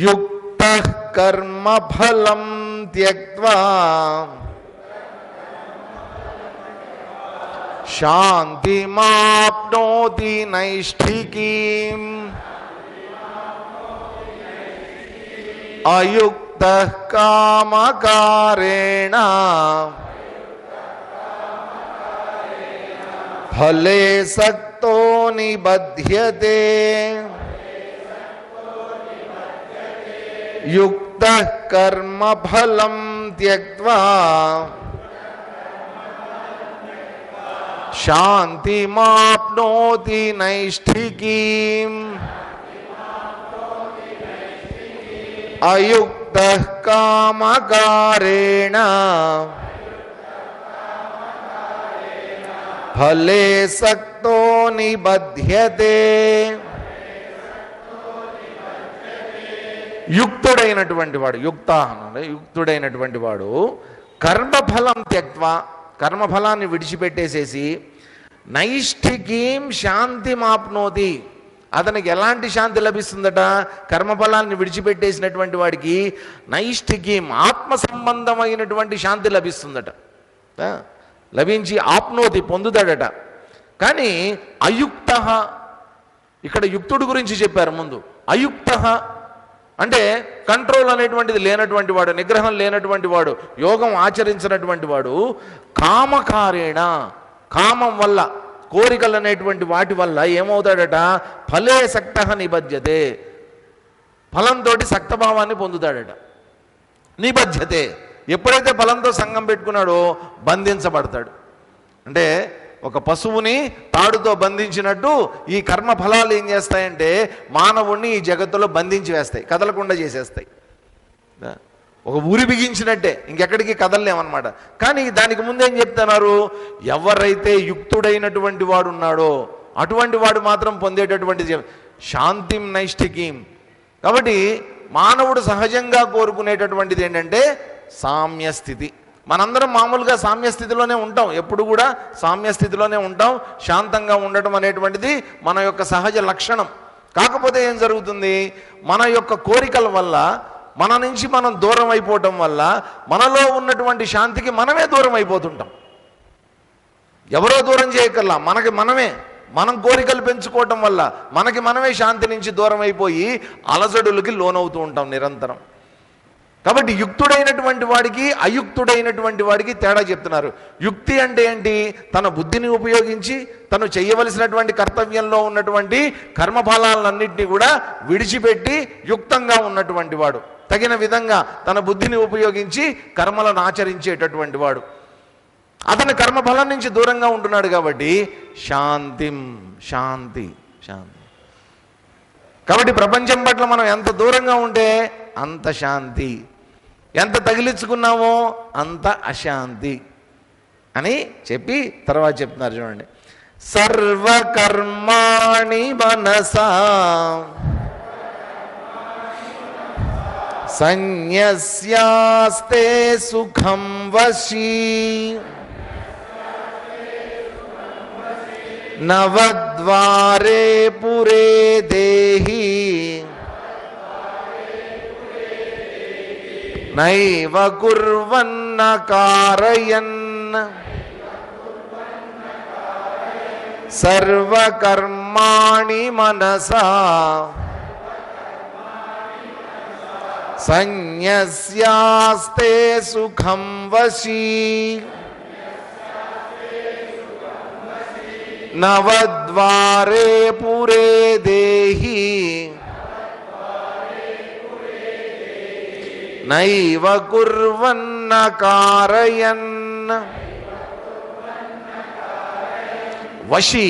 యుక్తః కర్మఫలం త్యక్త్వా శాంతిమాప్నోతి నైష్ఠికీం అయుక్తః కామకారేణ ఫలే సక్తో నిబధ్యతే యుక్తః కర్మఫలం త్యక్త్వా శాంతిమాప్నోతి నైష్ఠికీం అయుక్తః కామకారేణ ఫలే సక్తో నిబధ్యతే. యుక్తుడైనటువంటి వాడు, యుక్తుడైనటువంటి వాడు కర్మఫలం త్యక్త్వా, కర్మఫలాన్ని విడిచిపెట్టేసేసి నైష్ఠికీం శాంతిమాప్నోతి, అతనికి ఎలాంటి శాంతి లభిస్తుందట? కర్మఫలాన్ని విడిచిపెట్టేసినటువంటి వాడికి నైష్ఠికీం ఆత్మ సంబంధమైనటువంటి శాంతి లభిస్తుందట. లభించి ఆప్నోతి పొందుతాడట. కానీ అయుక్త, ఇక్కడ యుక్తుడి గురించి చెప్పారు ముందు. అయుక్త అంటే కంట్రోల్ అనేటువంటిది లేనటువంటి వాడు, నిగ్రహం లేనటువంటి వాడు, యోగం ఆచరించినటువంటి వాడు కామకారేణ, కామం వల్ల, కోరికలు అనేటువంటి వాటి వల్ల ఏమవుతాడట? ఫలే సక్త నిబధ్యతే, ఫలంతో సక్తభావాన్ని పొందుతాడట. నిబధ్యతే, ఎప్పుడైతే ఫలంతో సంగం పెట్టుకున్నాడో బంధించబడతాడు. అంటే ఒక పశువుని తాడుతో బంధించినట్టు ఈ కర్మ ఫలాలు ఏం చేస్తాయంటే మానవుణ్ణి ఈ జగత్తులో బంధించి వేస్తాయి, కదలకుండా చేసేస్తాయి. ఒక ఊరి బిగించినట్టే, ఇంకెక్కడికి కదలలేమన్నమాట. కానీ దానికి ముందేం చెప్తున్నారు? ఎవరైతే యుక్తుడైనటువంటి వాడు ఉన్నాడో అటువంటి వాడు మాత్రం పొందేటటువంటి శాంతిం నైష్ఠికీం. కాబట్టి మానవుడు సహజంగా కోరుకునేటటువంటిది ఏంటంటే సామ్యస్థితి. మనందరం మామూలుగా సామ్యస్థితిలోనే ఉంటాం, ఎప్పుడు కూడా సామ్యస్థితిలోనే ఉంటాం. శాంతంగా ఉండటం అనేటువంటిది మన యొక్క సహజ లక్షణం. కాకపోతే ఏం జరుగుతుంది? మన యొక్క కోరికల వల్ల, మన నుంచి మనం దూరం అయిపోవటం వల్ల మనలో ఉన్నటువంటి శాంతికి మనమే దూరం అయిపోతుంటాం. ఎవరో దూరం చేయకల్లా, మనకి మనమే, మనం కోరికలు పెంచుకోవటం వల్ల మనకి మనమే శాంతి నుంచి దూరం అయిపోయి అలజడులకి లోనవుతూ ఉంటాం నిరంతరం. కాబట్టి యుక్తుడైనటువంటి వాడికి అయుక్తుడైనటువంటి వాడికి తేడా చెప్తున్నారు. యుక్తి అంటే ఏంటి? తన బుద్ధిని ఉపయోగించి తను చేయవలసినటువంటి కర్తవ్యంలో ఉన్నటువంటి కర్మఫలాలన్నింటినీ కూడా విడిచిపెట్టి యుక్తంగా ఉన్నటువంటి వాడు, తగిన విధంగా తన బుద్ధిని ఉపయోగించి కర్మలను ఆచరించేటటువంటి వాడు. అతను కర్మఫలం నుంచి దూరంగా ఉంటున్నాడు కాబట్టి శాంతిం, శాంతి, శాంతి. కాబట్టి ప్రపంచం పట్ల మనం ఎంత దూరంగా ఉంటే అంత శాంతి, ఎంత తగిలించుకున్నామో అంత అశాంతి అని చెప్పి తర్వాత చెప్తున్నారు చూడండి. సర్వకర్మాణి మనసా సన్యస్యాస్తే సుఖం వశీ నవద్వారే పురే దేహి నైవ కుర్వన్న కారయన్ సర్వకర్మాణి మనసా సన్యస్యాస్తే సుఖం వశీ నవద్వారే పురే దేహి నైవ కుర్వన్న కారయన్. వశీ,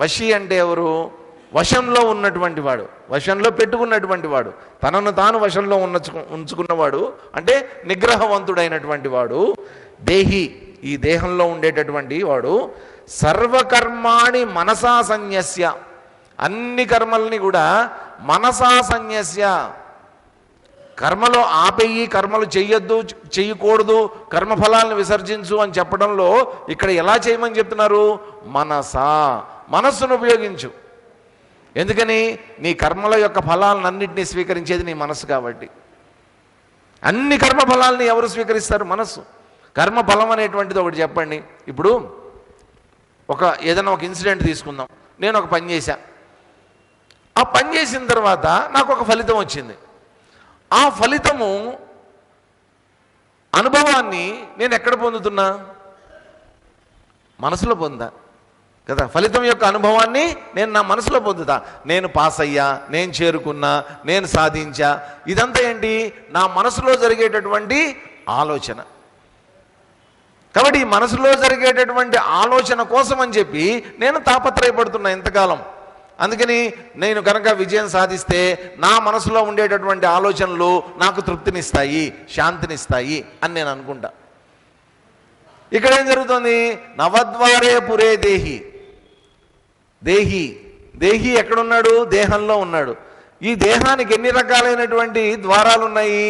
వశీ అంటే ఎవరు? వశంలో ఉన్నటువంటి వాడు, వశంలో పెట్టుకున్నటువంటి వాడు, తనను తాను వశంలో ఉంచుకున్నవాడు అంటే నిగ్రహవంతుడైనటువంటి వాడు. దేహి, ఈ దేహంలో ఉండేటటువంటి వాడు. సర్వకర్మాణి మనసా సన్యస్య, అన్ని కర్మల్ని కూడా మనసా సన్యస్య, కర్మలో ఆపేయి, కర్మలు చెయ్యొద్దు, చెయ్యకూడదు, కర్మఫలాలను విసర్జించు అని చెప్పడంలో ఇక్కడ ఎలా చేయమని చెప్తున్నారు? మనసా, మనస్సును ఉపయోగించు. ఎందుకని? నీ కర్మల యొక్క ఫలాలన్నింటినీ స్వీకరించేది నీ మనసు కాబట్టి. అన్ని కర్మ ఫలాలని ఎవరు స్వీకరిస్తారు? మనస్సు. కర్మ ఫలం అనేటువంటిది ఒకటి చెప్పండి. ఇప్పుడు ఏదైనా ఒక ఇన్సిడెంట్ తీసుకుందాం. నేను ఒక పని చేశా, ఆ పని చేసిన తర్వాత నాకు ఒక ఫలితం వచ్చింది. ఆ ఫలితము అనుభవాన్ని నేను ఎక్కడ పొందుతున్నా? మనసులో పొందా కదా. ఫలితం యొక్క అనుభవాన్ని నేను నా మనసులో పొందుతా. నేను పాస్ అయ్యా, నేను చేరుకున్నా, నేను సాధించా, ఇదంతా ఏంటి? నా మనసులో జరిగేటటువంటి ఆలోచన. కాబట్టి ఈ మనసులో జరిగేటటువంటి ఆలోచన కోసం అని చెప్పి నేను తాపత్రయపడుతున్నా ఇంతకాలం. అందుకని నేను కనుక విజయం సాధిస్తే నా మనసులో ఉండేటటువంటి ఆలోచనలు నాకు తృప్తినిస్తాయి, శాంతినిస్తాయి అని నేను అనుకుంటా. ఇక్కడ ఏం జరుగుతుంది? నవద్వారే పురే దేహి. దేహి ఎక్కడున్నాడు? దేహంలో ఉన్నాడు. ఈ దేహానికి ఎన్ని రకాలైనటువంటి ద్వారాలు ఉన్నాయి?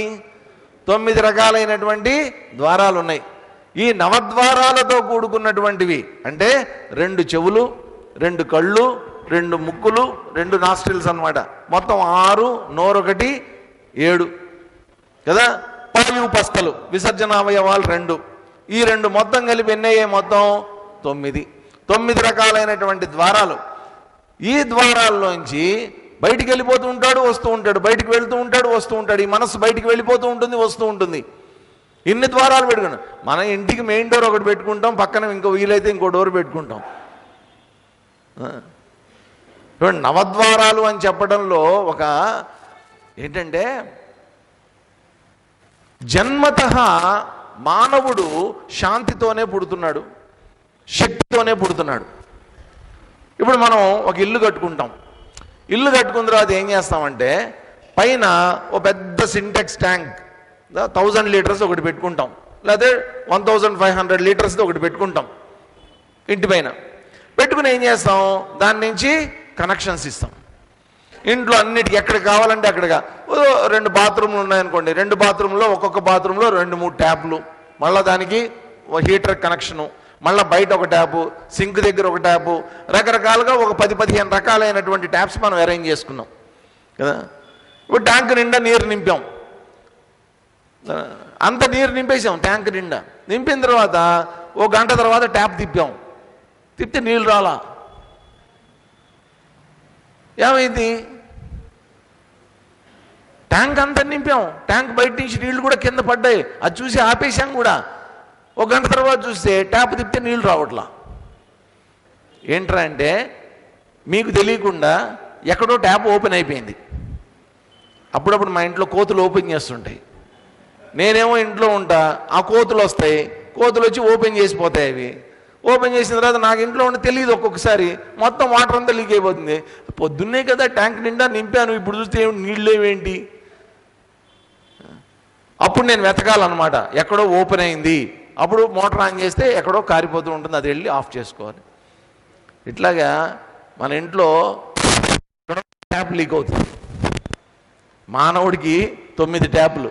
9 రకాలైనటువంటి ద్వారాలు ఉన్నాయి. ఈ నవద్వారాలతో కూడుకున్నటువంటివి అంటే 2 చెవులు, 2 కళ్ళు, 2 ముక్కులు, 2 నాస్ట్రిల్స్ అన్నమాట. మొత్తం 6, నోరొకటి 7 కదా. పాయుపస్థలు విసర్జనావయవాలు 2. ఈ 2 మొత్తం కలిపి ఎన్నయ్యాయి? మొత్తం 9. 9 రకాలైనటువంటి ద్వారాలు. ఈ ద్వారాల్లోంచి బయటికి వెళ్ళిపోతూ ఉంటాడు, వస్తూ ఉంటాడు, బయటికి వెళ్తూ ఉంటాడు, వస్తూ ఉంటాడు. ఈ మనసు బయటికి వెళ్ళిపోతూ ఉంటుంది, వస్తూ ఉంటుంది. ఇన్ని ద్వారాలు పెట్టుకున్నాం. మన ఇంటికి మెయిన్ డోర్ ఒకటి పెట్టుకుంటాం, పక్కన ఇంకో వీలైతే ఇంకో డోర్ పెట్టుకుంటాం. నవద్వారాలు అని చెప్పడంలో ఒక ఏంటంటే, జన్మతః మానవుడు శాంతితోనే పుడుతున్నాడు, శక్తితోనే పుడుతున్నాడు. ఇప్పుడు మనం ఒక ఇల్లు కట్టుకుంటాం. ఇల్లు కట్టుకున్న తర్వాత ఏం చేస్తామంటే, పైన ఒక పెద్ద సింటెక్స్ ట్యాంక్ 1000 లీటర్స్ ఒకటి పెట్టుకుంటాం, లేకపోతే 1500 లీటర్స్ది ఒకటి పెట్టుకుంటాం. ఇంటి పైన పెట్టుకుని ఏం చేస్తాం? దాని నుంచి కనెక్షన్స్ ఇస్తాం. ఇంట్లో అన్నిటికీ ఎక్కడ కావాలంటే అక్కడగా 2 బాత్రూమ్లు ఉన్నాయనుకోండి, 2 బాత్రూంలో ఒక్కొక్క బాత్రూంలో 2-3 ట్యాప్లు, మళ్ళీ దానికి హీటర్ కనెక్షను, మళ్ళీ బయట ఒక ట్యాపు, సింక్ దగ్గర ఒక ట్యాపు, రకరకాలుగా ఒక 10-15 రకాలైనటువంటి ట్యాప్స్ మనం అరేంజ్ చేసుకున్నాం కదా. ఇప్పుడు ట్యాంక్ నిండా నీరు నింపాం, అంత నీరు నింపేసాం ట్యాంక్ నిండా. నింపిన తర్వాత 1 గంట తర్వాత ట్యాప్ తిప్పాం, తిప్పితే నీళ్ళు రాలా. ఏమైంది? ట్యాంక్ అంతా నింపాం, ట్యాంక్ బయట నుంచి నీళ్లు కూడా కింద పడ్డాయి, అది చూసి ఆపేసాం కూడా. 1 గంట తర్వాత చూస్తే ట్యాప్ తిప్పితే నీళ్ళు రావట్లా. ఏంట్రా అంటే, మీకు తెలియకుండా ఎక్కడో ట్యాప్ ఓపెన్ అయిపోయింది. అప్పుడప్పుడు మా ఇంట్లో కోతులు ఓపెన్ చేస్తుంటాయి. నేనేమో ఇంట్లో ఉంటా, ఆ కోతులు వస్తాయి, కోతులు వచ్చి ఓపెన్ చేసిపోతాయి. అవి ఓపెన్ చేసిన తర్వాత నాకు ఇంట్లో ఉండి తెలియదు, ఒక్కొక్కసారి మొత్తం వాటర్ అంతా లీక్ అయిపోతుంది. పొద్దున్నే కదా ట్యాంక్ నిండా నింపాను, ఇప్పుడు చూస్తే నీళ్ళేవేంటి? అప్పుడు నేను వెతకాలన్నమాట, ఎక్కడో ఓపెన్ అయింది. అప్పుడు మోటార్ ఆన్ చేస్తే ఎక్కడో కారిపోతూ ఉంటుంది, అది వెళ్ళి ఆఫ్ చేసుకోవాలి. ఇట్లాగా మన ఇంట్లో ట్యాప్ లీక్ అవుతుంది. మానవుడికి 9 ట్యాపులు,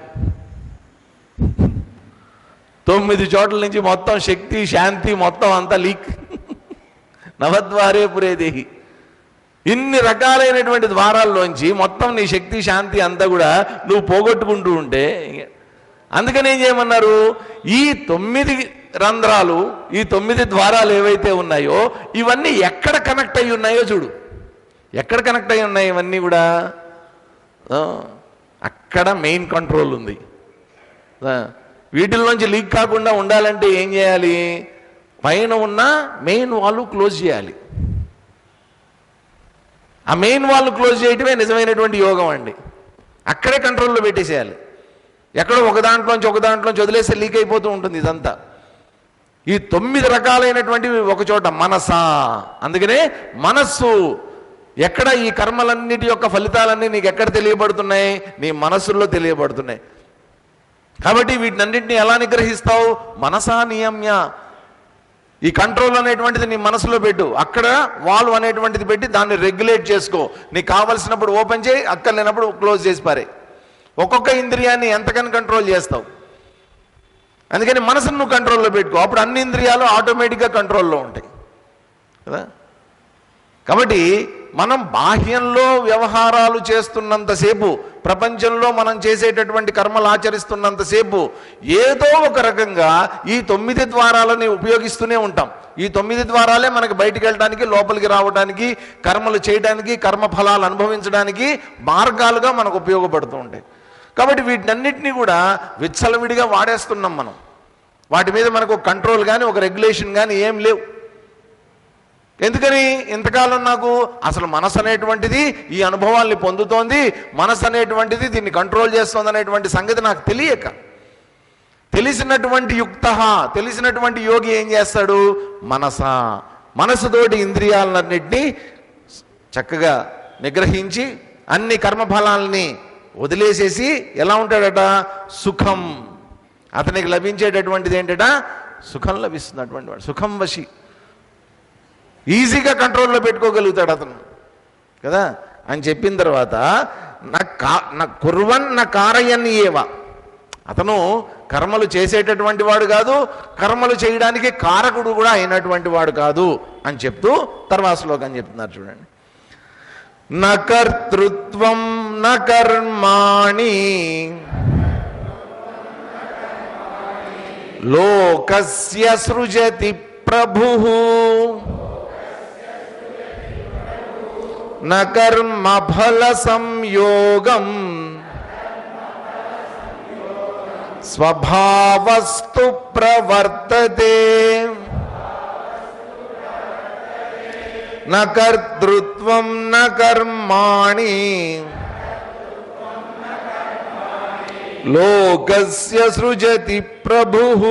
9 చోట్ల నుంచి మొత్తం శక్తి, శాంతి మొత్తం అంతా లీక్. నవద్వారే పురే దేహి. ఇన్ని రకాలైనటువంటి ద్వారాల్లోంచి మొత్తం నీ శక్తి, శాంతి అంతా కూడా నువ్వు పోగొట్టుకుంటూ ఉంటే, అందుకని ఏం చేయమన్నారు? ఈ 9 రంధ్రాలు, ఈ 9 ద్వారాలు ఏవైతే ఉన్నాయో ఇవన్నీ ఎక్కడ కనెక్ట్ అయి ఉన్నాయో చూడు. ఎక్కడ కనెక్ట్ అయి ఉన్నాయి ఇవన్నీ కూడా? అక్కడ మెయిన్ కంట్రోల్ ఉంది. వీటిల్లోంచి లీక్ కాకుండా ఉండాలంటే ఏం చేయాలి? పైన ఉన్న మెయిన్ వాల్వ్ క్లోజ్ చేయాలి. ఆ మెయిన్ వాల్వ్ క్లోజ్ చేయటమే నిజమైనటువంటి యోగం అండి. అక్కడే కంట్రోల్లో పెట్టేసేయాలి. ఎక్కడో ఒక దాంట్లోంచి వదిలేస్తే లీక్ అయిపోతూ ఉంటుంది ఇదంతా. ఈ 9 రకాలైనటువంటివి ఒక చోట మనసా. అందుకనే మనస్సు. ఎక్కడ ఈ కర్మలన్నిటి యొక్క ఫలితాలన్నీ నీకు ఎక్కడ తెలియబడుతున్నాయి? నీ మనస్సుల్లో తెలియబడుతున్నాయి. కాబట్టి వీటినన్నింటినీ ఎలా నిగ్రహిస్తావు? మనసా నియమ్య. ఈ కంట్రోల్ అనేటువంటిది నీ మనసులో పెట్టు. అక్కడ వాల్వ్ అనేటువంటిది పెట్టి దాన్ని రెగ్యులేట్ చేసుకో. నీకు కావలసినప్పుడు ఓపెన్ చేయి, అక్కర్లేనప్పుడు క్లోజ్ చేసి పారే. ఒక్కొక్క ఇంద్రియాన్ని ఎంతకని కంట్రోల్ చేస్తావు? అందుకని మనసును నువ్వు కంట్రోల్లో పెట్టుకో. అప్పుడు అన్ని ఇంద్రియాలు ఆటోమేటిక్గా కంట్రోల్లో ఉంటాయి కదా. కాబట్టి మనం బాహ్యంలో వ్యవహారాలు చేస్తున్నంతసేపు, ప్రపంచంలో మనం చేసేటటువంటి కర్మలు ఆచరిస్తున్నంతసేపు ఏదో ఒక రకంగా ఈ 9 ద్వారాలని ఉపయోగిస్తూనే ఉంటాం. ఈ 9 ద్వారాలే మనకి బయటికి వెళ్ళడానికి, లోపలికి రావడానికి, కర్మలు చేయడానికి, కర్మ ఫలాలు అనుభవించడానికి మార్గాలుగా మనకు ఉపయోగపడుతూ ఉంటాయి. కాబట్టి వీటన్నిటినీ కూడా విచ్చలవిడిగా వాడేస్తున్నాం మనం. వాటి మీద మనకు ఒక కంట్రోల్ కానీ ఒక రెగ్యులేషన్ కానీ ఏం లేవు. ఎందుకని? ఇంతకాలం నాకు అసలు మనసు అనేటువంటిది ఈ అనుభవాల్ని పొందుతోంది, మనసు అనేటువంటిది దీన్ని కంట్రోల్ చేస్తుంది అనేటువంటి సంగతి నాకు తెలియక, తెలిసినటువంటి యుక్త, తెలిసినటువంటి యోగి ఏం చేస్తాడు? మనసుతోటి ఇంద్రియాలన్నింటినీ చక్కగా నిగ్రహించి అన్ని కర్మఫలాల్ని వదిలేసేసి ఎలా ఉంటాడట? సుఖం. అతనికి లభించేటటువంటిది ఏంటట? సుఖం లభిస్తున్నటువంటి వాడు. సుఖం వశి, ఈజీగా కంట్రోల్లో పెట్టుకోగలుగుతాడు అతను కదా అని చెప్పిన తర్వాత నా కుర్వన్ నా కారయన్ ఏవ, అతను కర్మలు చేసేటటువంటి వాడు కాదు, కర్మలు చేయడానికి కారకుడు కూడా అయినటువంటి వాడు కాదు అని చెప్తూ తర్వాత శ్లోకం చెప్తున్నారు చూడండి. న కర్తృత్వం న కర్మాణి లోకస్య సృజతి ప్రభుః న కర్మ ఫల సంయోగం స్వభావస్తు ప్రవర్తతే న కర్తృత్వం న కర్మాణి లోకస్య సృజతి ప్రభుః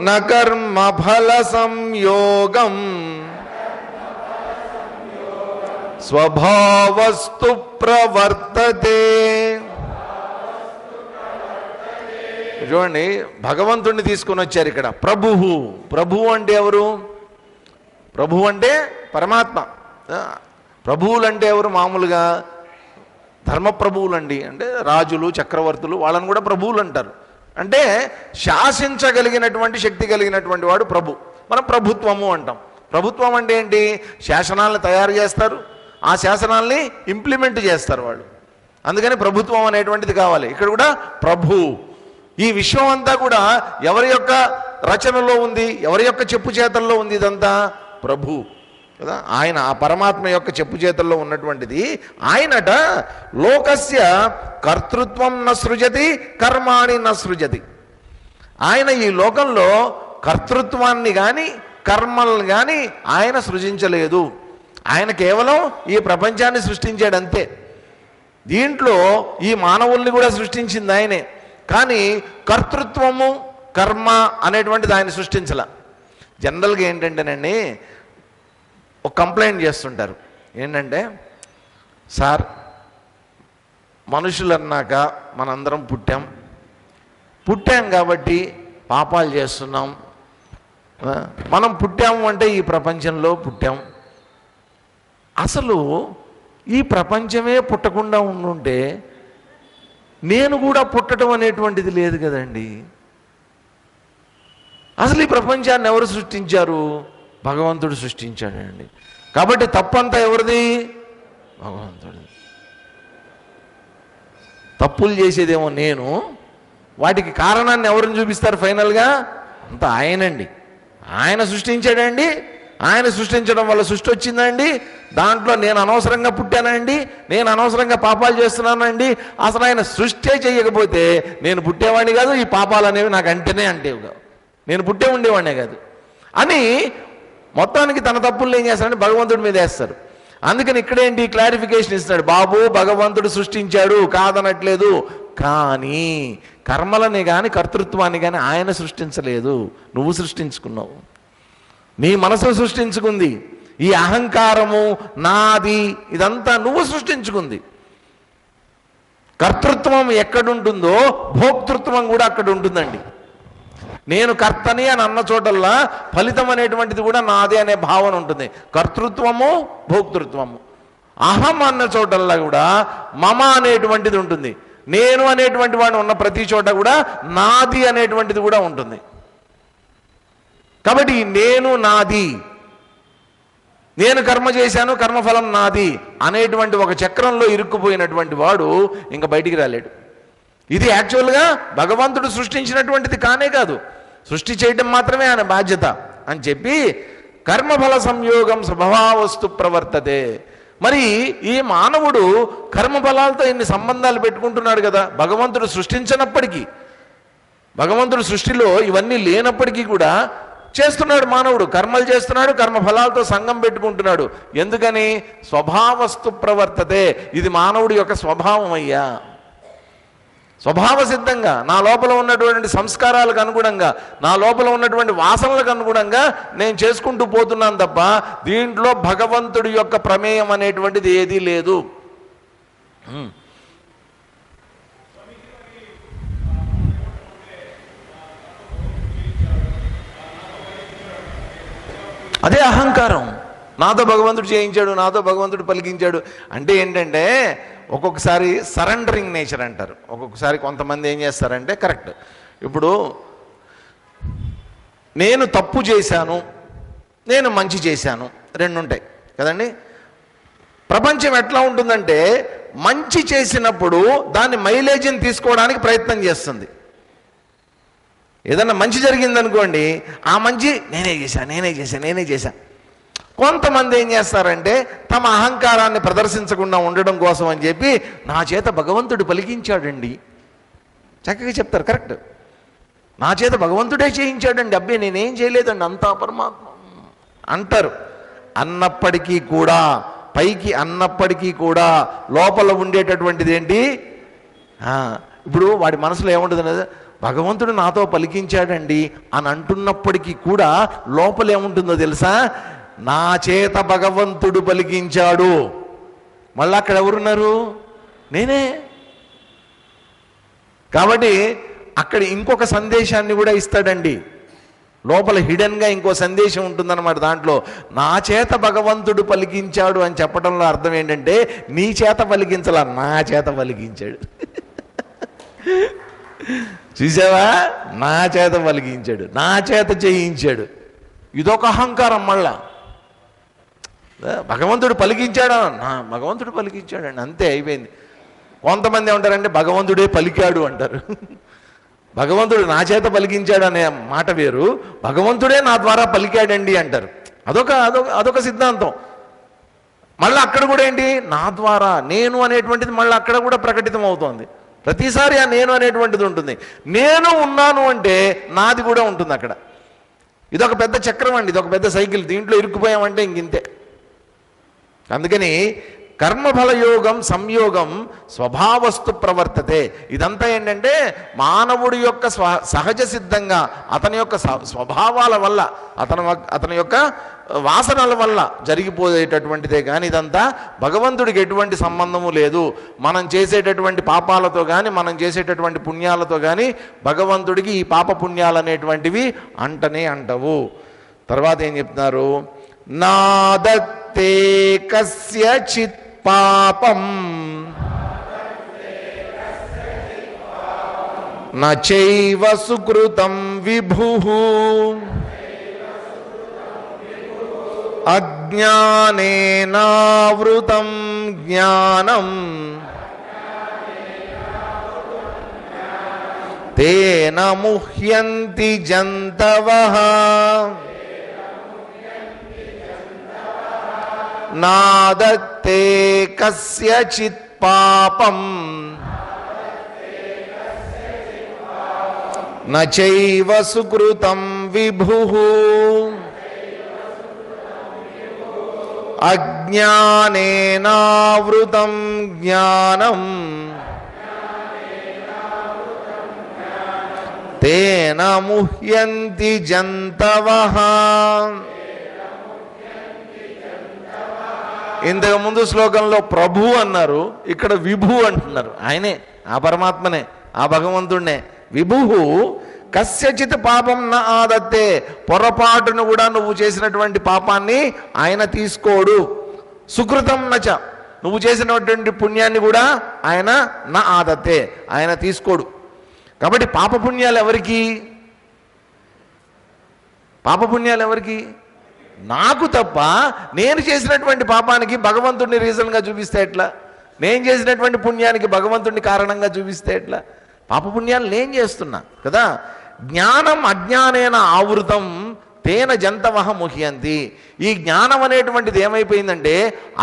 న కర్మ ఫల సంయోగం స్వభావస్తు ప్రవర్తతే. చూడండి, భగవంతుణ్ణి తీసుకొని వచ్చారు ఇక్కడ. ప్రభువు, ప్రభువు అంటే ఎవరు? ప్రభువు అంటే పరమాత్మ. ప్రభువులు అంటే ఎవరు? మామూలుగా ధర్మప్రభువులండి, అంటే రాజులు, చక్రవర్తులు, వాళ్ళని కూడా ప్రభువులు అంటారు. అంటే శాసించగలిగినటువంటి శక్తి కలిగినటువంటి వాడు ప్రభు. మనం ప్రభుత్వము అంటాం. ప్రభుత్వం అంటే ఏంటి? శాసనాలను తయారు చేస్తారు, ఆ శాసనాల్ని ఇంప్లిమెంట్ చేస్తారు వాళ్ళు. అందుకని ప్రభుత్వం అనేటువంటిది కావాలి. ఇక్కడ కూడా ప్రభు. ఈ విశ్వం అంతా కూడా ఎవరి యొక్క రచనలో ఉంది, ఎవరి యొక్క చెప్పు చేతల్లో ఉంది? ఇదంతా ప్రభు కదా. ఆయన, ఆ పరమాత్మ యొక్క చెప్పు చేతల్లో ఉన్నటువంటిది ఆయనట. లోకస్య కర్తృత్వం న సృజతి కర్మాణి న సృజతి. ఆయన ఈ లోకంలో కర్తృత్వాన్ని కానీ కర్మల్ని కానీ ఆయన సృజించలేదు. ఆయన కేవలం ఈ ప్రపంచాన్ని సృష్టించాడంతే. దీంట్లో ఈ మానవుల్ని కూడా సృష్టించింది ఆయనే. కానీ కర్తృత్వము కర్మ అనేటువంటిది ఆయన సృష్టించాల. జనరల్గా ఏంటంటేనండి, ఒక కంప్లైంట్ చేస్తుంటారు. ఏంటంటే, సార్ మనుషులు అన్నాక మనందరం పుట్టాం కాబట్టి పాపాలు చేస్తున్నాం. మనం పుట్టాము అంటే ఈ ప్రపంచంలో పుట్టాం. అసలు ఈ ప్రపంచమే పుట్టకుండా ఉండుంటే నేను కూడా పుట్టడం అనేటువంటిది లేదు కదండి. అసలు ఈ ప్రపంచాన్ని ఎవరు సృష్టించారు? భగవంతుడు సృష్టించాడండి. కాబట్టి తప్పంతా ఎవరిది? భగవంతుడిది. తప్పులు చేసేదేమో నేను, వాటికి కారణాన్ని ఎవరిని చూపిస్తారు? ఫైనల్గా అంతా ఆయనండి. ఆయన సృష్టించాడండి. ఆయన సృష్టించడం వల్ల సృష్టి వచ్చిందండి. దాంట్లో నేను అనవసరంగా పుట్టానండి, నేను అనవసరంగా పాపాలు చేస్తున్నానండి. అసలు ఆయన సృష్టి చేయకపోతే నేను పుట్టేవాడిని కాదు, ఈ పాపాలు అనేవి నాకు అంటేనే అంటేవి కాదు, నేను పుట్టే ఉండేవాడినే కాదు అని మొత్తానికి తన తప్పులు ఏం చేస్తారంటే భగవంతుడి మీద వేస్తారు. అందుకని ఇక్కడేంటి క్లారిఫికేషన్ ఇస్తున్నాడు. బాబు, భగవంతుడు సృష్టించాడు కాదనట్లేదు, కానీ కర్మలని కానీ కర్తృత్వాన్ని కానీ ఆయన సృష్టించలేదు, నువ్వు సృష్టించుకున్నావు. నీ మనసు సృష్టించుకుంది. ఈ అహంకారము, నాది, ఇదంతా నువ్వు సృష్టించుకుంది. కర్తృత్వం ఎక్కడుంటుందో భోక్తృత్వం కూడా అక్కడ ఉంటుందండి. నేను కర్తని అని అన్న చోటల్లా ఫలితం అనేటువంటిది కూడా నాదే అనే భావన ఉంటుంది. కర్తృత్వము, భోక్తృత్వము. అహం అన్న చోటల్లా కూడా మమ అనేటువంటిది ఉంటుంది. నేను అనేటువంటి వాడు ఉన్న ప్రతి చోట కూడా నాది అనేటువంటిది కూడా ఉంటుంది. కాబట్టి నేను నాది నేను కర్మ చేశాను, కర్మఫలం నాది అనేటువంటి ఒక చక్రంలో ఇరుక్కుపోయినటువంటి వాడు ఇంకా బయటికి రాలేడు. ఇది యాక్చువల్గా భగవంతుడు సృష్టించినటువంటిది కానే కాదు, సృష్టి చేయడం మాత్రమే ఆయన బాధ్యత అని చెప్పి కర్మఫల సంయోగం స్వభావస్తు ప్రవర్తతే. మరి ఈ మానవుడు కర్మఫలాలతో ఇన్ని సంబంధాలు పెట్టుకుంటున్నాడు కదా. భగవంతుడు సృష్టించినప్పటికీ, భగవంతుడు సృష్టిలో ఇవన్నీ లేనప్పటికీ కూడా చేస్తున్నాడు మానవుడు, కర్మలు చేస్తున్నాడు, కర్మఫలాలతో సంగం పెట్టుకుంటున్నాడు. ఎందుకని? స్వభావస్తు ప్రవర్తతే. ఇది మానవుడి యొక్క స్వభావం అయ్యా. స్వభావ సిద్ధంగా నా లోపల ఉన్నటువంటి సంస్కారాలకు అనుగుణంగా, నా లోపల ఉన్నటువంటి వాసనలకు అనుగుణంగా నేను చేసుకుంటూ పోతున్నాను తప్ప దీంట్లో భగవంతుడి యొక్క ప్రమేయం అనేటువంటిది ఏదీ లేదు. అదే అహంకారం. నాతో భగవంతుడు చేయించాడు, నాతో భగవంతుడు పలికించాడు అంటే ఏంటంటే ఒక్కొక్కసారి సరెండరింగ్ నేచర్ అంటారు. ఒక్కొక్కసారి కొంతమంది ఏం చేస్తారంటే, కరెక్ట్, ఇప్పుడు నేను తప్పు చేశాను, నేను మంచి చేశాను, రెండు ఉంటాయి కదండి. ప్రపంచం ఎట్లా ఉంటుందంటే మంచి చేసినప్పుడు దాన్ని మైలేజీని తీసుకోవడానికి ప్రయత్నం చేస్తుంది. ఏదన్నా మంచి జరిగిందనుకోండి, ఆ మంచి నేనే చేశా. కొంతమంది ఏం చేస్తారంటే తమ అహంకారాన్ని ప్రదర్శించకుండా ఉండడం కోసం అని చెప్పి నా చేత భగవంతుడు పలికించాడండి, చక్కగా చెప్తారు, కరెక్ట్, నా చేత భగవంతుడే చేయించాడండి, అబ్బే నేనేం చేయలేదండి, అంతా పరమాత్మ అంటారు. అన్నప్పటికీ కూడా, పైకి అన్నప్పటికీ కూడా లోపల ఉండేటటువంటిది ఏంటి? ఇప్పుడు వాడి మనసులో ఏముంటుంది? భగవంతుడు నాతో పలికించాడండి అని అంటున్నప్పటికీ కూడా లోపల ఏముంటుందో తెలుసా? నా చేత భగవంతుడు పలికించాడు. మళ్ళీ అక్కడ ఎవరున్నారు? నేనే. కాబట్టి అక్కడ ఇంకొక సందేశాన్ని కూడా ఇస్తాడండి. లోపల హిడెన్గా ఇంకో సందేశం ఉంటుందన్నమాట. దాంట్లో నా చేత భగవంతుడు పలికించాడు అని చెప్పడంలో అర్థం ఏంటంటే నీ చేత పలికించాల, నా చేత పలికించాడు. చూసావా? నా చేత పలికించాడు, నా చేత చేయించాడు. ఇదొక అహంకారం. మళ్ళా భగవంతుడు పలికించాడా? భగవంతుడు పలికించాడండి, అంతే, అయిపోయింది. కొంతమంది ఏమంటారంటే భగవంతుడే పలికాడు అంటారు. భగవంతుడు నా చేత పలికించాడు అనే మాట వేరు, భగవంతుడే నా ద్వారా పలికాడండి అంటారు. అదొక సిద్ధాంతం. మళ్ళీ అక్కడ కూడా ఏంటి? నా ద్వారా, నేను అనేటువంటిది మళ్ళీ అక్కడ కూడా ప్రకటితం అవుతోంది. ప్రతిసారి ఆ నేను అనేటువంటిది ఉంటుంది. నేను ఉన్నాను అంటే నాది కూడా ఉంటుంది అక్కడ. ఇదొక పెద్ద చక్రం అండి, ఇదొక పెద్ద సైకిల్. దీంట్లో ఇరుక్కుపోయామంటే ఇంతే. అందుకని కర్మఫల యోగం సంయోగం స్వభావస్తు ప్రవర్తతే. ఇదంతా ఏంటంటే మానవుడి యొక్క సహజ సిద్ధంగా అతని యొక్క స్వభావాల వల్ల, అతని యొక్క వాసనల వల్ల జరిగిపోయేటటువంటిదే. కానీ ఇదంతా భగవంతుడికి ఎటువంటి సంబంధము లేదు. మనం చేసేటటువంటి పాపాలతో కానీ మనం చేసేటటువంటి పుణ్యాలతో కానీ భగవంతుడికి ఈ పాప పుణ్యాలు అనేటువంటివి అంటనే అంటవు. తర్వాత ఏం చెప్తున్నారు? నాదత్తే కస్యచిత్ పాపం నచైవ సుకృతం విభుః అజ్ఞానేనావృతం జ్ఞానం తేన ముహ్యంతి జంతవః నాదత్తే కస్యచిత్ పాపం నచైవ సుకృతం విభుః అజ్ఞానేనావృతం జ్ఞానం తేన ముహ్యంతి జంతవః. ఇంతకు ముందు శ్లోకంలో ప్రభు అన్నారు, ఇక్కడ విభు అంటున్నారు. ఆయనే, ఆ పరమాత్మనే, ఆ భగవంతుడినే. విభు కస్యచిత్ పాపం న ఆదత్తే. పొరపాటును కూడా నువ్వు చేసినటువంటి పాపాన్ని ఆయన తీసుకోడు. సుకృతం నచ, నువ్వు చేసినటువంటి పుణ్యాన్ని కూడా ఆయన న ఆదత్తే, ఆయన తీసుకోడు. కాబట్టి పాపపుణ్యాలు ఎవరికి? పాపపుణ్యాలు ఎవరికి? నాకు తప్ప నేను చేసినటువంటి పాపానికి భగవంతుడిని రీజన్గా చూపిస్తే ఎట్లా? నేను చేసినటువంటి పుణ్యానికి భగవంతుడిని కారణంగా చూపిస్తే ఎట్లా? పాపపుణ్యాలు నేను చేస్తున్నా కదా. జ్ఞానం అజ్ఞానేన ఆవృతం తేన జంతవః ముహ్యంతి. ఈ జ్ఞానం అనేటువంటిది ఏమైపోయిందంటే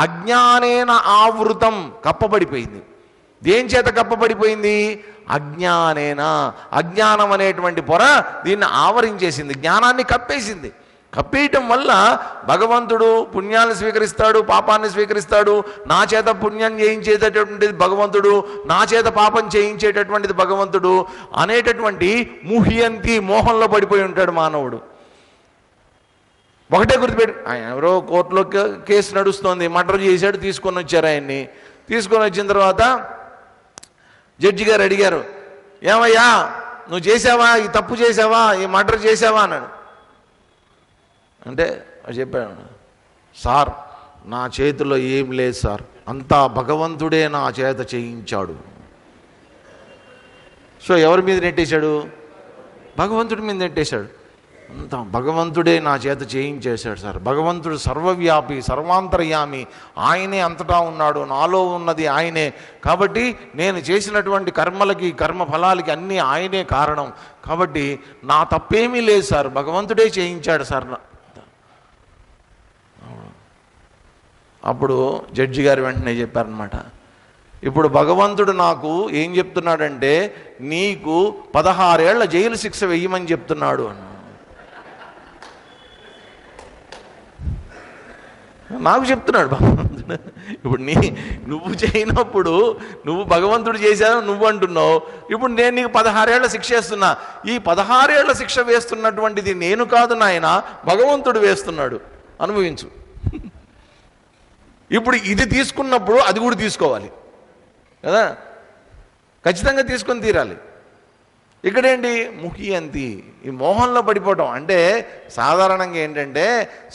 అజ్ఞానేన ఆవృతం, కప్పబడిపోయింది. దేని చేత కప్పబడిపోయింది? అజ్ఞానేన. అజ్ఞానం అనేటువంటి పొర దీన్ని ఆవరించేసింది, జ్ఞానాన్ని కప్పేసింది. కప్పేయటం వల్ల భగవంతుడు పుణ్యాన్ని స్వీకరిస్తాడు, పాపాన్ని స్వీకరిస్తాడు. నా చేత పుణ్యం చేయించేటటువంటిది భగవంతుడు, నా చేత పాపం చేయించేటటువంటిది భగవంతుడు అనేటటువంటి ముహ్యంతి, మోహంలో పడిపోయి ఉంటాడు మానవుడు. ఒకటే గుర్తుపెట్టు, ఆయన ఎవరో కోర్టులో కేసు నడుస్తోంది, మర్డర్ చేశాడు, తీసుకొని వచ్చారు ఆయన్ని. తీసుకొని వచ్చిన తర్వాత జడ్జి గారు అడిగారు, ఏమయ్యా నువ్వు చేసావా, ఈ తప్పు చేసావా, ఈ మర్డర్ చేసావా అన్నాడు. అంటే చెప్పాను, సార్ నా చేతిలో ఏం లేదు సార్, అంతా భగవంతుడే నా చేత చేయించాడు. సో ఎవరి మీద నెట్టేశాడు? భగవంతుడి మీద నెట్టేశాడు. అంతా భగవంతుడే నా చేత చేయించేశాడు సార్. భగవంతుడు సర్వవ్యాపి, సర్వాంతర్యామి, ఆయనే అంతటా ఉన్నాడు, నాలో ఉన్నది ఆయనే. కాబట్టి నేను చేసినటువంటి కర్మలకి, కర్మ ఫలాలకి అన్నీ ఆయనే కారణం. కాబట్టి నా తప్పేమీ లేదు సార్, భగవంతుడే చేయించాడు సార్. అప్పుడు జడ్జి గారు వెంటనే చెప్పారనమాట, ఇప్పుడు భగవంతుడు నాకు ఏం చెప్తున్నాడంటే నీకు 16 ఏళ్ల జైలు శిక్ష వెయ్యమని చెప్తున్నాడు అన్న. నాకు చెప్తున్నాడు భగవంతుడు. ఇప్పుడు నువ్వు చేయనప్పుడు నువ్వు భగవంతుడు చేశాను నువ్వు అంటున్నావు. ఇప్పుడు నేను నీకు 16 ఏళ్ల శిక్ష వేస్తున్నా. ఈ 16 ఏళ్ల శిక్ష వేస్తున్నటువంటిది నేను కాదు నాయన, భగవంతుడు వేస్తున్నాడు, అనుభవించు. ఇప్పుడు ఇది తీసుకున్నప్పుడు అది కూడా తీసుకోవాలి కదా, ఖచ్చితంగా తీసుకొని తీరాలి. ఇక్కడేంటి ముహ్యంతి, ఈ మోహంలో పడిపోవటం. అంటే సాధారణంగా ఏంటంటే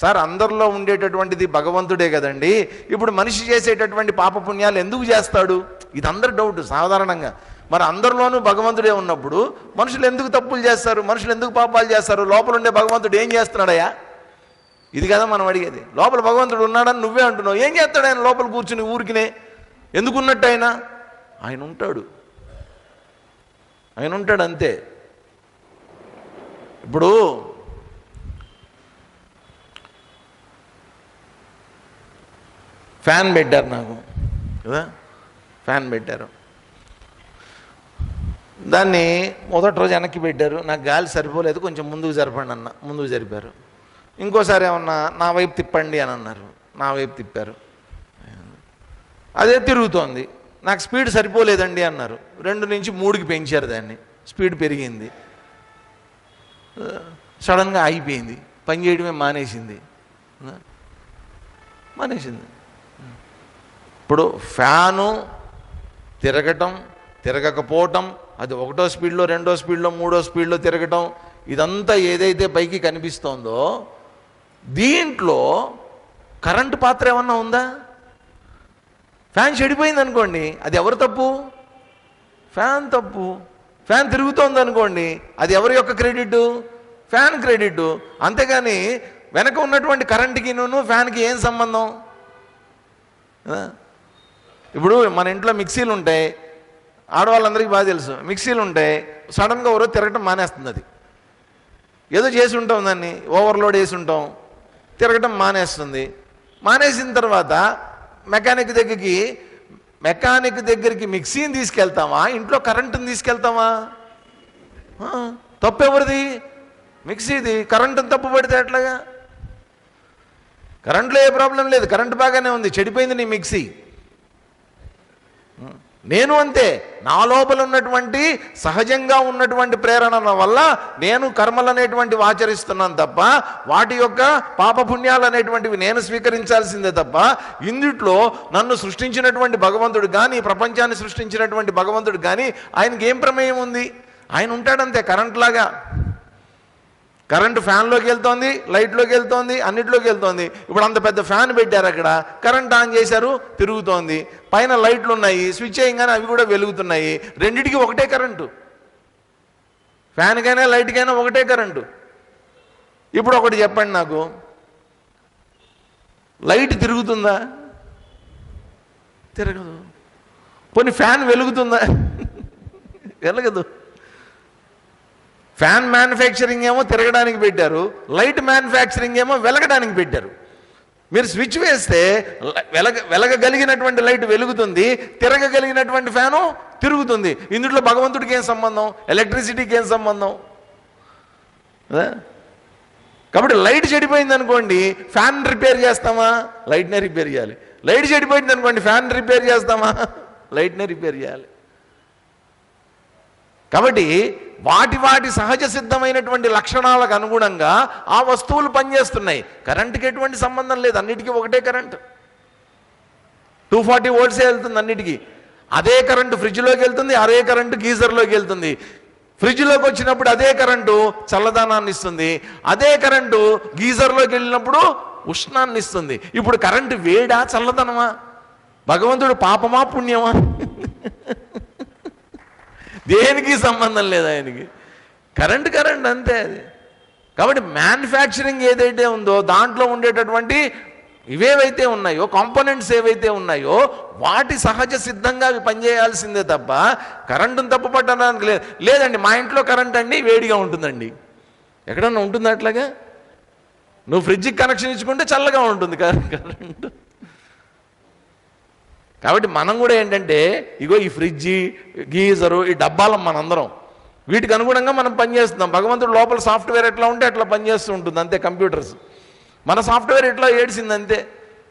సార్ అందరిలో ఉండేటటువంటిది భగవంతుడే కదండి, ఇప్పుడు మనిషి చేసేటటువంటి పాపపుణ్యాలు ఎందుకు చేస్తాడు, ఇది అందరి డౌట్ సాధారణంగా. మరి అందరిలోనూ భగవంతుడే ఉన్నప్పుడు మనుషులు ఎందుకు తప్పులు చేస్తారు, మనుషులు ఎందుకు పాపాలు చేస్తారు? లోపల ఉండే భగవంతుడు ఏం చేస్తున్నాడయ్యా, ఇది కదా మనం అడిగేది. లోపల భగవంతుడు ఉన్నాడని నువ్వే అంటున్నావు, ఏం చేస్తాడు ఆయన లోపల కూర్చుని ఊరికినే? ఎందుకున్నట్టు ఆయన ఉంటాడు, ఆయన ఉంటాడు అంతే. ఇప్పుడు ఫ్యాన్ పెట్టారు నాకు కదా, ఫ్యాన్ పెట్టారు, దాన్ని మొదటి రోజు వెనక్కి పెట్టారు, నాకు గాలి సరిపోలేదు, కొంచెం ముందుకు జరపండి అన్న, ముందుకు జరిపారు. ఇంకోసారి ఏమన్నా నా వైపు తిప్పండి అని అన్నారు, నా వైపు తిప్పారు, అదే తిరుగుతోంది. నాకు స్పీడ్ సరిపోలేదండి అన్నారు, 2 నుంచి 3కి పెంచారు దాన్ని, స్పీడ్ పెరిగింది, సడన్గా ఆగిపోయింది, పని చేయడమే మానేసింది. ఇప్పుడు ఫ్యాను తిరగటం, తిరగకపోవటం, అది 1వ స్పీడ్లో, 2వ స్పీడ్లో, 3వ స్పీడ్లో తిరగటం, ఇదంతా ఏదైతే పైకి కనిపిస్తోందో దీంట్లో కరెంటు పాత్ర ఏమన్నా ఉందా? ఫ్యాన్ చెడిపోయింది అనుకోండి, అది ఎవరు తప్పు? ఫ్యాన్ తప్పు. ఫ్యాన్ తిరుగుతోంది అనుకోండి, అది ఎవరి యొక్క క్రెడిట్? Fan credit. అంతేగాని వెనక ఉన్నటువంటి కరెంటుకి ఫ్యాన్కి ఏం సంబంధం? ఇప్పుడు మన ఇంట్లో మిక్సీలు ఉంటాయి, ఆడవాళ్ళందరికీ బాగా తెలుసు, మిక్సీలు ఉంటాయి, సడన్గా ఎవరో తిరగటం మానేస్తుంది. అది ఏదో చేసి ఉంటాం, దాన్ని ఓవర్లోడ్ వేసి ఉంటాం, తిరగటం మానేస్తుంది. మానేసిన తర్వాత మెకానిక్ దగ్గరికి మిక్సీని తీసుకెళ్తామా, ఇంట్లో కరెంటుని తీసుకెళ్తామా? తప్పు ఎవరిది? మిక్సీది. కరెంటుని తప్పు పడితే ఎట్లాగా? కరెంట్లో ఏ ప్రాబ్లం లేదు, కరెంటు బాగానే ఉంది, చెడిపోయింది నీ మిక్సీ. నేను అంతే, నా లోపల ఉన్నటువంటి సహజంగా ఉన్నటువంటి ప్రేరణ వల్ల నేను కర్మలు అనేటువంటివి ఆచరిస్తున్నాను తప్ప వాటి యొక్క పాపపుణ్యాలు అనేటువంటివి నేను స్వీకరించాల్సిందే తప్ప ఇందుట్లో నన్ను సృష్టించినటువంటి భగవంతుడు కానీ, ప్రపంచాన్ని సృష్టించినటువంటి భగవంతుడు కానీ ఆయనకి ఏం ప్రమేయం ఉంది? ఆయన ఉంటాడంతే, కరెంట్ లాగా. కరెంటు ఫ్యాన్లోకి వెళ్తోంది, లైట్లోకి వెళ్తోంది, అన్నిట్లోకి వెళ్తోంది. ఇప్పుడు అంత పెద్ద ఫ్యాన్ పెట్టారు, అక్కడ కరెంట్ ఆన్ చేశారు, తిరుగుతోంది, పైన లైట్లు ఉన్నాయి, స్విచ్ చేయగానే అవి కూడా వెలుగుతున్నాయి. రెండిటికి ఒకటే కరెంటు, ఫ్యాన్కైనా లైట్కైనా ఒకటే కరెంటు. ఇప్పుడు ఒకటి చెప్పండి నాకు, లైట్ తిరుగుతుందా? తిరగదు. పోనీ ఫ్యాన్ వెలుగుతుందా? వెలగదు. ఫ్యాన్ మ్యానుఫ్యాక్చరింగ్ ఏమో తిరగడానికి పెట్టారు, లైట్ మ్యానుఫ్యాక్చరింగ్ ఏమో వెలగడానికి పెట్టారు. మీరు స్విచ్ వేస్తే వెలగగలిగినటువంటి లైట్ వెలుగుతుంది, తిరగగలిగినటువంటి ఫ్యాను తిరుగుతుంది. ఇందులో భగవంతుడికి ఏం సంబంధం? ఎలక్ట్రిసిటీకి ఏం సంబంధం? కాబట్టి లైట్ చెడిపోయింది అనుకోండి, ఫ్యాన్ రిపేర్ చేస్తామా? లైట్నే రిపేర్ చేయాలి. లైట్ చెడిపోయింది అనుకోండి, ఫ్యాన్ రిపేర్ చేస్తామా? లైట్నే రిపేర్ చేయాలి. కాబట్టి వాటి వాటి సహజ సిద్ధమైనటువంటి లక్షణాలకు అనుగుణంగా ఆ వస్తువులు పనిచేస్తున్నాయి. కరెంటుకి ఎటువంటి సంబంధం లేదు, అన్నిటికీ ఒకటే కరెంటు. 240 వోల్ట్సే వెళ్తుంది అన్నిటికీ. అదే కరెంటు ఫ్రిడ్జ్లోకి వెళ్తుంది, అదే కరెంటు గీజర్లోకి వెళ్తుంది. ఫ్రిడ్జ్లోకి వచ్చినప్పుడు అదే కరెంటు చల్లదనాన్ని ఇస్తుంది, అదే కరెంటు గీజర్లోకి వెళ్ళినప్పుడు ఉష్ణాన్ని ఇస్తుంది. ఇప్పుడు కరెంటు వేడా చల్లదనమా? భగవంతుడు పాపమా పుణ్యమా? దేనికి సంబంధం లేదు ఆయనకి. కరెంట్ అంతే అది. కాబట్టి మ్యానుఫ్యాక్చరింగ్ ఏదైతే ఉందో దాంట్లో ఉండేటటువంటి ఇవేవైతే ఉన్నాయో, కాంపోనెంట్స్ ఏవైతే ఉన్నాయో వాటి సహజ సిద్ధంగా అవి పనిచేయాల్సిందే తప్ప కరెంటును తప్పుపట్టడానికి లేదు. లేదండి మా ఇంట్లో కరెంట్ అండి వేడిగా ఉంటుందండి, ఎక్కడన్నా ఉంటుంది అట్లాగా? నువ్వు ఫ్రిడ్జ్కి కనెక్షన్ ఇచ్చుకుంటే చల్లగా ఉంటుంది కరెంటు. కాబట్టి మనం కూడా ఏంటంటే ఇగో ఈ ఫ్రిడ్జి, గీజరు, ఈ డబ్బాలం మనందరం వీటికి అనుగుణంగా మనం పనిచేస్తున్నాం. భగవంతుడు లోపల సాఫ్ట్వేర్ ఎట్లా ఉంటే అట్లా పనిచేస్తూ ఉంటుంది అంతే. కంప్యూటర్స్ మన సాఫ్ట్వేర్ ఎట్లా ఏడ్చింది అంతే.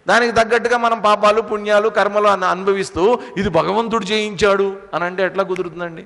దానికి తగ్గట్టుగా మనం పాపాలు పుణ్యాలు కర్మలు అనుభవిస్తూ ఇది భగవంతుడు చేయించాడు అని అంటే ఎట్లా కుదురుతుందండి?